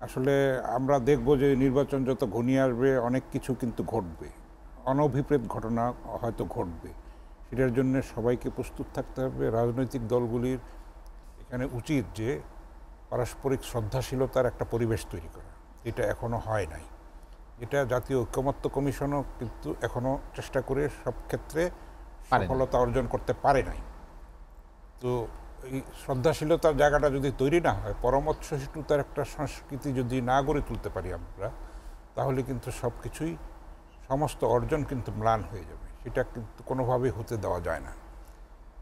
আসলে আমরা দেখব যে নির্বাচন যত ঘনিয়ে আসবে অনেক কিছু কিন্তু ঘটবে, অনভিপ্রেত ঘটনা হয়তো ঘটবে। সেটার জন্য সবাইকে প্রস্তুত থাকতে হবে। রাজনৈতিক দলগুলির এখানে উচিত যে পারস্পরিক শ্রদ্ধাশীলতার একটা পরিবেশ তৈরি করা, এটা এখনো হয় নাই। এটা জাতীয় ঐক্যমত্য কমিশনও কিন্তু এখনো চেষ্টা করে সব ক্ষেত্রে সফলতা অর্জন করতে পারে নাই। তো এই শ্রদ্ধাশীলতার জায়গাটা যদি তৈরি না হয়, পরামর্শহীনতার একটা সংস্কৃতি যদি না গড়ে তুলতে পারি আমরা, তাহলে কিন্তু সব কিছুই, সমস্ত অর্জন কিন্তু ম্লান হয়ে যাবে। সেটা কিন্তু কোনোভাবেই হতে দেওয়া যায় না।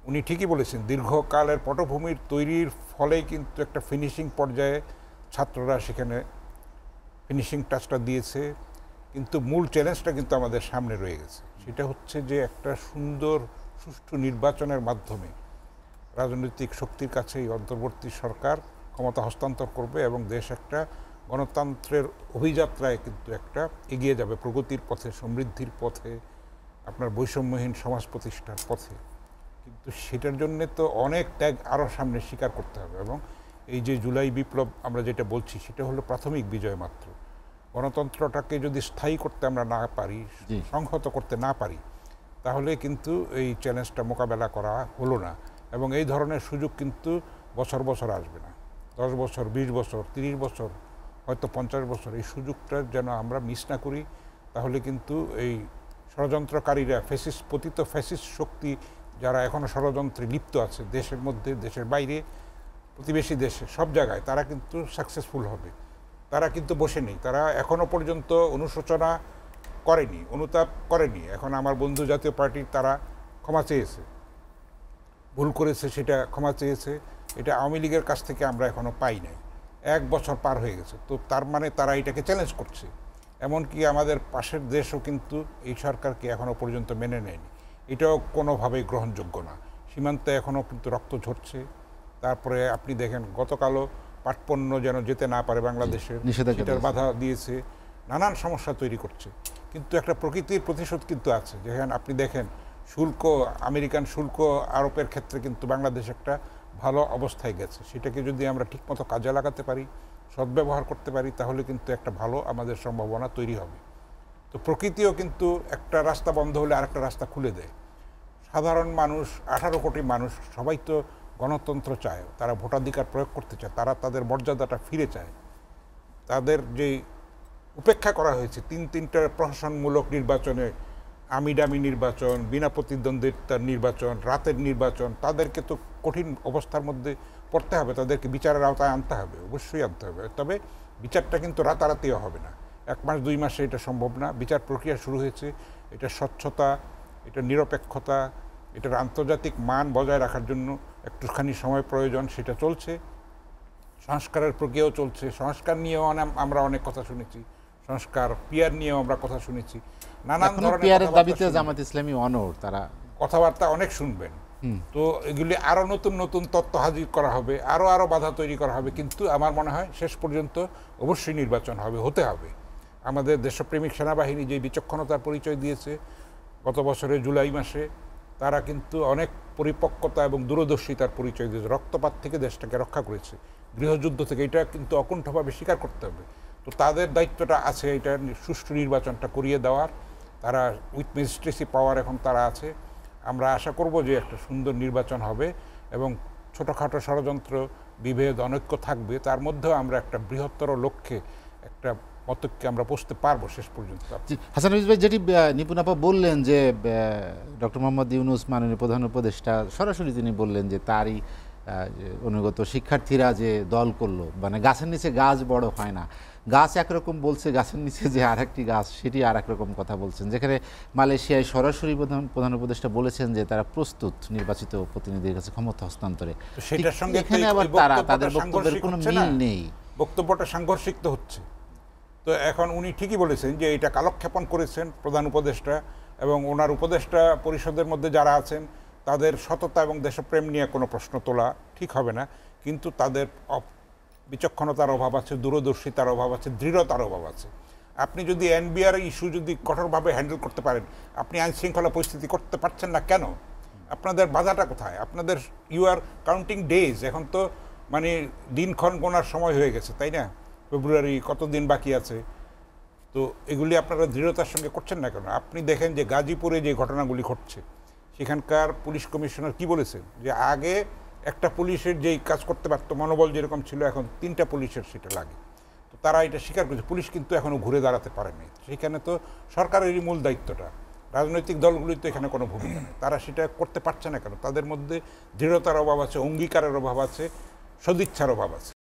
উনি ঠিকই বলেছেন, দীর্ঘকালের পটভূমির তৈরির ফলেই কিন্তু একটা ফিনিশিং পর্যায়ে ছাত্ররা সেখানে ফিনিশিং টাচটা দিয়েছে। কিন্তু মূল চ্যালেঞ্জটা কিন্তু আমাদের সামনে রয়ে গেছে। সেটা হচ্ছে যে একটা সুন্দর সুষ্ঠু নির্বাচনের মাধ্যমে রাজনৈতিক শক্তির কাছে এই অন্তর্বর্তী সরকার ক্ষমতা হস্তান্তর করবে এবং দেশ একটা গণতন্ত্রের অভিযাত্রায় কিন্তু একটা এগিয়ে যাবে, প্রগতির পথে, সমৃদ্ধির পথে, আপনার বৈষম্যহীন সমাজ প্রতিষ্ঠার পথে। কিন্তু সেটার জন্যে তো অনেক ত্যাগ আরও সামনে স্বীকার করতে হবে। এবং এই যে জুলাই বিপ্লব আমরা যেটা বলছি, সেটা হলো প্রাথমিক বিজয় মাত্র। গণতন্ত্রটাকে যদি স্থায়ী করতে আমরা না পারি, সংহত করতে না পারি, তাহলে কিন্তু এই চ্যালেঞ্জটা মোকাবেলা করা হলো না। এবং এই ধরনের সুযোগ কিন্তু বছর বছর আসবে না। 10 বছর, 20 বছর, 30 বছর, হয়তো 50 বছর এই সুযোগটা যেন আমরা মিস না করি। তাহলে কিন্তু এই ষড়যন্ত্রকারীরা, পতিত ফ্যাসিস্ট শক্তি যারা এখনও ষড়যন্ত্রে লিপ্ত আছে, দেশের মধ্যে, দেশের বাইরে, প্রতিবেশী দেশে, সব জায়গায়, তারা কিন্তু সাকসেসফুল হবে। তারা কিন্তু বসে নেই, তারা এখনও পর্যন্ত অনুশোচনা করেনি, অনুতাপ করেনি। এখন আমার বন্ধু জাতীয় পার্টির তারা ক্ষমা চেয়েছে, ভুল করেছে সেটা ক্ষমা চেয়েছে। এটা আওয়ামী লীগের কাছ থেকে আমরা এখনও পাই নাই। 1 বছর পার হয়ে গেছে। তো তার মানে তারা এটাকে চ্যালেঞ্জ করছে। এমনকি আমাদের পাশের দেশও কিন্তু এই সরকারকে এখনও পর্যন্ত মেনে নেয়নি। এটাও কোনোভাবেই গ্রহণযোগ্য না। সীমান্তে এখনও কিন্তু রক্ত ঝরছে। তারপরে আপনি দেখেন গতকালও পাটপণ্য যেন যেতে না পারে বাংলাদেশের, সেটার বাধা দিয়েছে, নানান সমস্যা তৈরি করছে। কিন্তু একটা প্রকৃতির প্রতিশোধ কিন্তু আছে। যেখানে আপনি দেখেন শুল্ক, আমেরিকান শুল্ক আরোপের ক্ষেত্রে কিন্তু বাংলাদেশ একটা ভালো অবস্থায় গেছে। সেটাকে যদি আমরা ঠিকমতো কাজে লাগাতে পারি, সদ্ব্যবহার করতে পারি, তাহলে কিন্তু একটা ভালো আমাদের সম্ভাবনা তৈরি হবে। তো প্রকৃতিও কিন্তু একটা রাস্তা বন্ধ হলে আরেকটা রাস্তা খুলে দেয়। সাধারণ মানুষ, 18 কোটি মানুষ, সবাই তো গণতন্ত্র চায়, তারা ভোটাধিকার প্রয়োগ করতে চায়, তারা তাদের মর্যাদাটা ফিরে চায়। তাদের যে উপেক্ষা করা হয়েছে 3টা প্রশাসনমূলক নির্বাচনে, আমিডামি নির্বাচন, বিনা প্রতিদ্বন্দ্বিতার নির্বাচন, রাতের নির্বাচন, তাদেরকে তো কঠিন অবস্থার মধ্যে পড়তে হবে, তাদেরকে বিচারের আওতায় আনতে হবে, অবশ্যই আনতে হবে। তবে বিচারটা কিন্তু রাতারাতিও হবে না, 1 মাস 2 মাসে এটা সম্ভব না। বিচার প্রক্রিয়া শুরু হয়েছে। এটা স্বচ্ছতা, এটা নিরপেক্ষতা, এটার আন্তর্জাতিক মান বজায় রাখার জন্য একটুখানি সময় প্রয়োজন, সেটা চলছে। সংস্কারের প্রক্রিয়াও চলছে। সংস্কার নিয়েও আমরা অনেক কথা শুনেছি, সংস্কার পিয়ার নিয়েও আমরা কথা শুনেছি, নানান ধরনের দাবিতে জামাত ইসলামী অনড়, তারা কথাবার্তা অনেক শুনবেন। তো এগুলি আরো নতুন নতুন তত্ত্ব হাজির করা হবে, আরো বাধা তৈরি করা হবে। কিন্তু আমার মনে হয় শেষ পর্যন্ত অবশ্যই নির্বাচন হবে, হতে হবে। আমাদের দেশপ্রেমিক সেনাবাহিনী যে বিচক্ষণতার পরিচয় দিয়েছে গত বছরের জুলাই মাসে, তারা কিন্তু অনেক পরিপক্কতা এবং দূরদর্শিতার পরিচয় দিয়েছে। রক্তপাত থেকে দেশটাকে রক্ষা করেছে, গৃহযুদ্ধ থেকে। এটা কিন্তু অকুণ্ঠভাবে স্বীকার করতে হবে। তো তাদের দায়িত্বটা আছে এটা সুষ্ঠু নির্বাচনটা করিয়ে দেওয়ার। তারা উইথ ম্যাজিস্ট্রেসি পাওয়ার এখন তারা আছে। আমরা আশা করব যে একটা সুন্দর নির্বাচন হবে এবং ছোটোখাটো ষড়যন্ত্র, বিভেদ, অনৈক্য থাকবে, তার মধ্যেও আমরা একটা বৃহত্তর লক্ষ্যে একটা মতকে আমরা পৌঁছতে পারবো শেষ পর্যন্ত। হাসান হাফিজ ভাই, যেটি নিপুণ আপা বললেন যে ডক্টর মোহাম্মদ ইউনূস মাননীয় প্রধান উপদেষ্টা সরাসরি তিনি বললেন যে তারই অনুগত শিক্ষার্থীরা যে দল করলো, মানে গাছের নিচে গাছ বড় হয় না, গাছ একরকম বলছে, গাছের নিচে যে আর একটি গাছ সেটি আর এক রকম কথা বলছেন। যেখানে মালয়েশিয়ায় সরাসরি প্রধান উপদেষ্টা বলেছেন যে তারা প্রস্তুত নির্বাচিত প্রতিনিধির কাছে ক্ষমতা হস্তান্তরে। সেটার সঙ্গে এখানে আবার তাদের বক্তব্যের কোনো মিল নেই, বক্তব্যটা সাংঘর্ষিক তো হচ্ছে। তো এখন উনি ঠিকই বলেছেন যে এটা কালক্ষেপণ করেছেন প্রধান উপদেষ্টা, এবং ওনার উপদেষ্টা পরিষদের মধ্যে যারা আছেন তাদের সততা এবং দেশপ্রেম নিয়ে কোনো প্রশ্ন তোলা ঠিক হবে না। কিন্তু তাদের বিচক্ষণতার অভাব আছে, দূরদর্শিতার অভাব আছে, দৃঢ়তার অভাব আছে। আপনি যদি এনবিআর ইস্যু যদি কঠোরভাবে হ্যান্ডেল করতে পারেন, আপনি আইন শৃঙ্খলা পরিস্থিতি করতে পারছেন না কেন? আপনাদের বাধাটা কোথায়? আপনাদের ইউ আর কাউন্টিং ডেজ। এখন তো মানে দিনক্ষণ গোনার সময় হয়ে গেছে, তাই না? ফেব্রুয়ারি কতদিন বাকি আছে। তো এগুলি আপনারা দৃঢ়তার সঙ্গে করছেন না কেন? আপনি দেখেন যে গাজীপুরে যে ঘটনাগুলি ঘটছে, সেখানকার পুলিশ কমিশনার কি বলেছেন যে আগে একটা পুলিশের যেই কাজ করতে পারতো, মনোবল যেরকম ছিল, এখন 3টা পুলিশের সেটা লাগে। তো তারা এটা স্বীকার করেছে, পুলিশ কিন্তু এখনও ঘুরে দাঁড়াতে পারেনি। সেখানে তো সরকারেরই মূল দায়িত্বটা, রাজনৈতিক দলগুলির তো এখানে কোনো ভূমিকা নেই। তারা সেটা করতে পারছে না কেন? তাদের মধ্যে দৃঢ়তার অভাব আছে, অঙ্গীকারের অভাব আছে, সদিচ্ছার অভাব আছে।